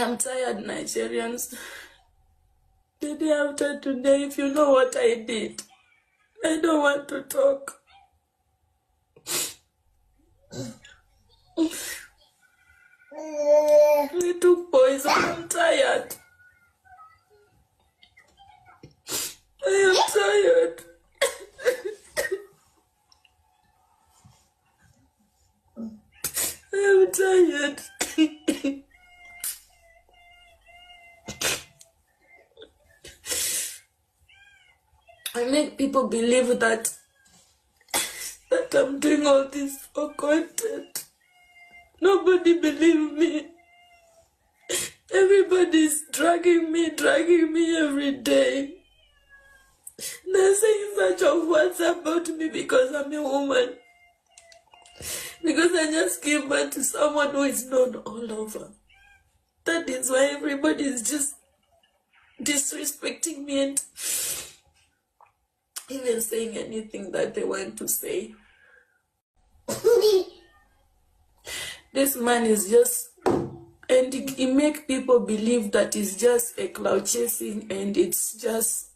am tired, Nigerians. The day after today, if you know what I did, I don't want to talk. I took poison. I'm tired. I am tired. I am tired. I make people believe that I'm doing all this for content. Nobody believe me. Everybody's dragging me every day. They're saying such of words about me because I'm a woman. Because I just gave birth to someone who is known all over. That is why everybody is just disrespecting me and even saying anything that they want to say. This man is just, and he make people believe that it's just a cloud chasing, and it's just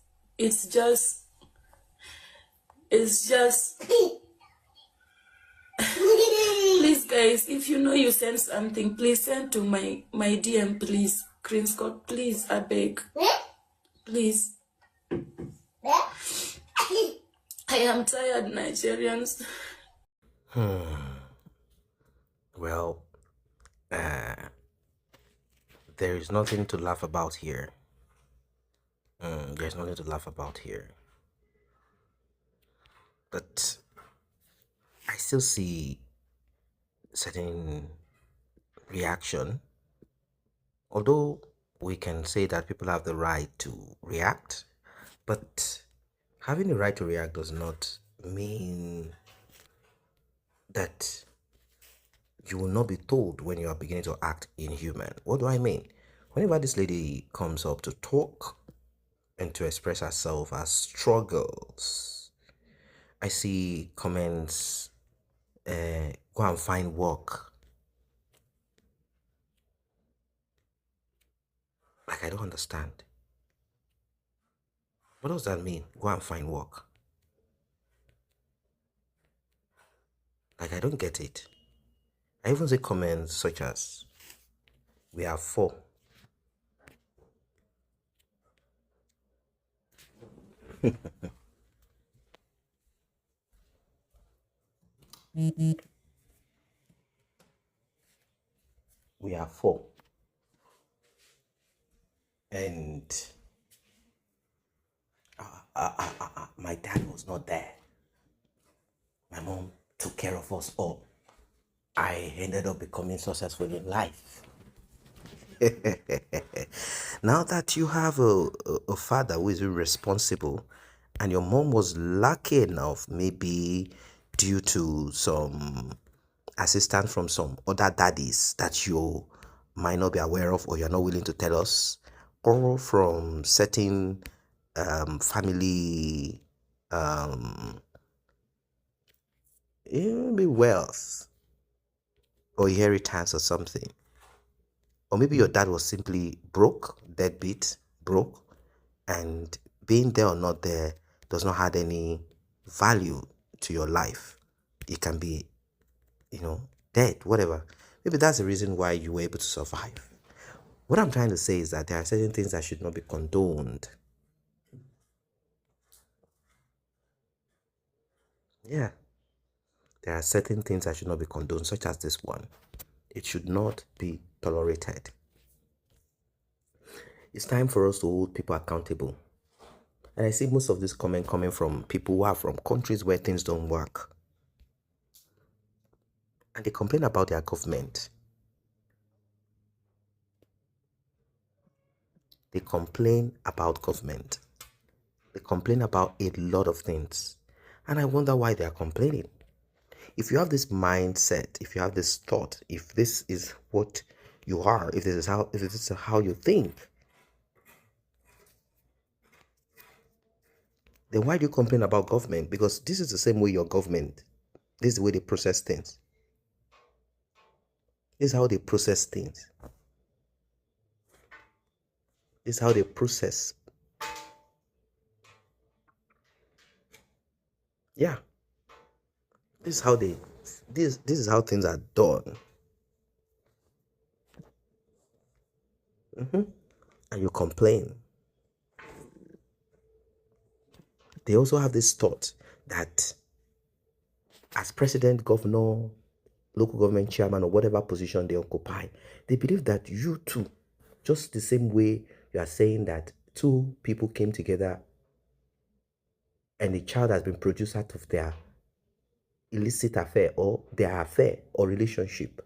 please guys, if you know you send something, please send to my DM, please. Green Scott, please, I beg. Please. I am tired, Nigerians. Well, there is nothing to laugh about here. There's nothing to laugh about here. But I still see certain reaction. Although we can say that people have the right to react, but having the right to react does not mean that you will not be told when you are beginning to act inhuman. What do I mean? Whenever this lady comes up to talk and to express herself, her struggles, I see comments, go and find work. Like, I don't understand. What does that mean? Go and find work. Like, I don't get it. I even see comments such as, we are 4. We are 4. And my dad was not there. My mom took care of us all. I ended up becoming successful in life. Now that you have a father who is irresponsible, and your mom was lucky enough, maybe due to some assistance from some other daddies that you might not be aware of, or you're not willing to tell us, or from certain family maybe wealth or inheritance or something. Or maybe your dad was simply broke, deadbeat, broke, and being there or not there does not add any value to your life. It can be, dead, whatever. Maybe that's the reason why you were able to survive. What I'm trying to say is that there are certain things that should not be condoned. Yeah. There are certain things that should not be condoned, such as this one. It should not be tolerated. It's time for us to hold people accountable. And I see most of this comment coming from people who are from countries where things don't work. And they complain about their government. They complain about government. They complain about a lot of things. And I wonder why they are complaining. If you have this mindset, if you have this thought, if this is what you are, if this is how you think, then why do you complain about government? Because this is the same way your government, this is the way they process things. This is how they process things. This is how they process. Yeah. This is how they this is how things are done. And you complain. They also have this thought that as president, governor, local government chairman, or whatever position they occupy, they believe that you too, just the same way you are saying that two people came together and a child has been produced out of their illicit affair or their affair or relationship.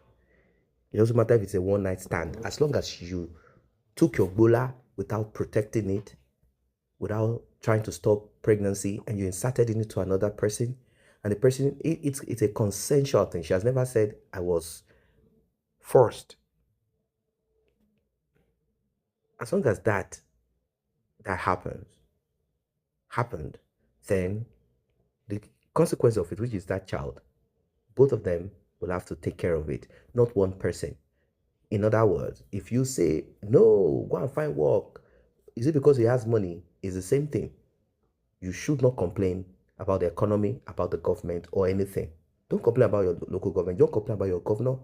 It doesn't matter if it's a one night stand, as long as you took your bola without protecting it, without trying to stop pregnancy, and you inserted it into another person, and the person, it's a consensual thing. She has never said, I was forced. As long as that happened, then the consequence of it, which is that child, both of them will have to take care of it, not one person. In other words, if you say, no, go and find work, is it because he has money? It's the same thing. You should not complain about the economy, about the government, or anything. Don't complain about your local government. Don't complain about your governor.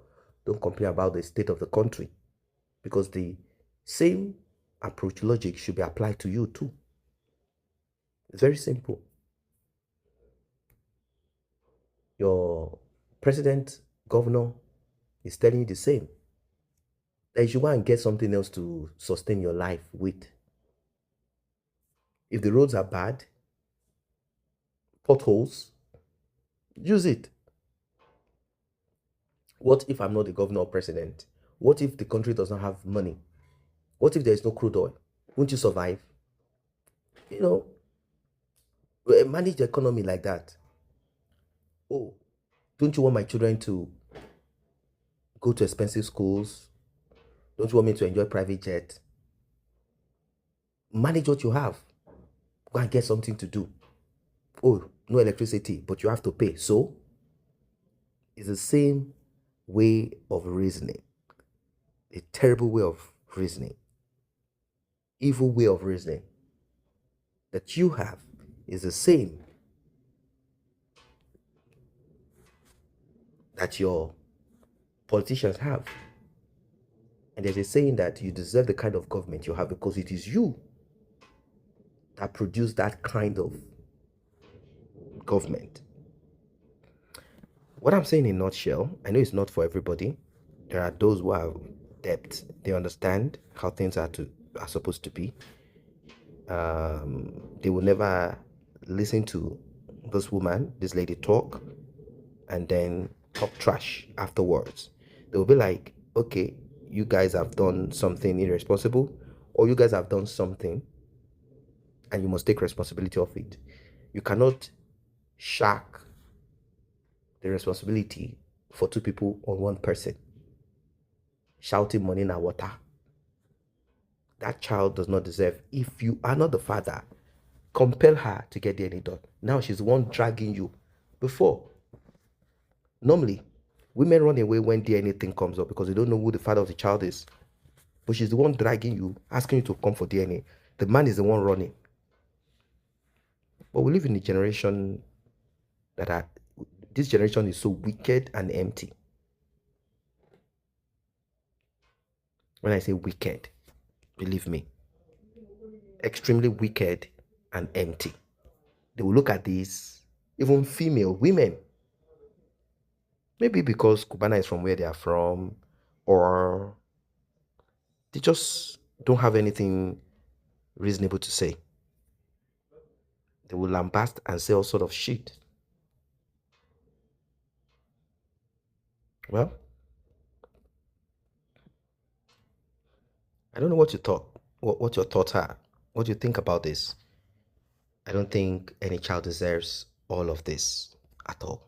Don't complain about the state of the country. Because the same approach logic should be applied to you too. It's very simple. Your president, governor is telling you the same. That you should go and get something else to sustain your life with. If the roads are bad, potholes, use it. What if I'm not the governor or president? What if the country does not have money? What if there is no crude oil? Won't you survive? You know, manage the economy like that. Oh, don't you want my children to go to expensive schools? Don't you want me to enjoy private jet? Manage what you have. Go and get something to do. Oh, no electricity, but you have to pay. So, it's the same way of reasoning. A terrible way of reasoning. Evil way of reasoning that you have is the same that your politicians have. And there's a saying that you deserve the kind of government you have because it is you that produced that kind of government. What I'm saying in a nutshell, I know it's not for everybody. There are those who have depth. They understand how things are supposed to be. They will never listen to this lady talk, and then talk trash afterwards. They will be like, okay, you guys have done something irresponsible, or you guys have done something and you must take responsibility of it. You cannot shack the responsibility for two people on one person. Shouting money in our water. That child does not deserve. If you are not the father, compel her to get DNA done. Now she's the one dragging you. Before, normally, women run away when DNA thing comes up because they don't know who the father of the child is. But she's the one dragging you, asking you to come for DNA. The man is the one running. But we live in a generation this generation is so wicked and empty. When I say wicked, believe me, extremely wicked and empty. They will look at these, even female women, maybe because Cubana is from where they are from, or they just don't have anything reasonable to say. They will lambast and say all sort of shit. Well, I don't know what you thought, what your thoughts are. What do you think about this? I don't think any child deserves all of this at all.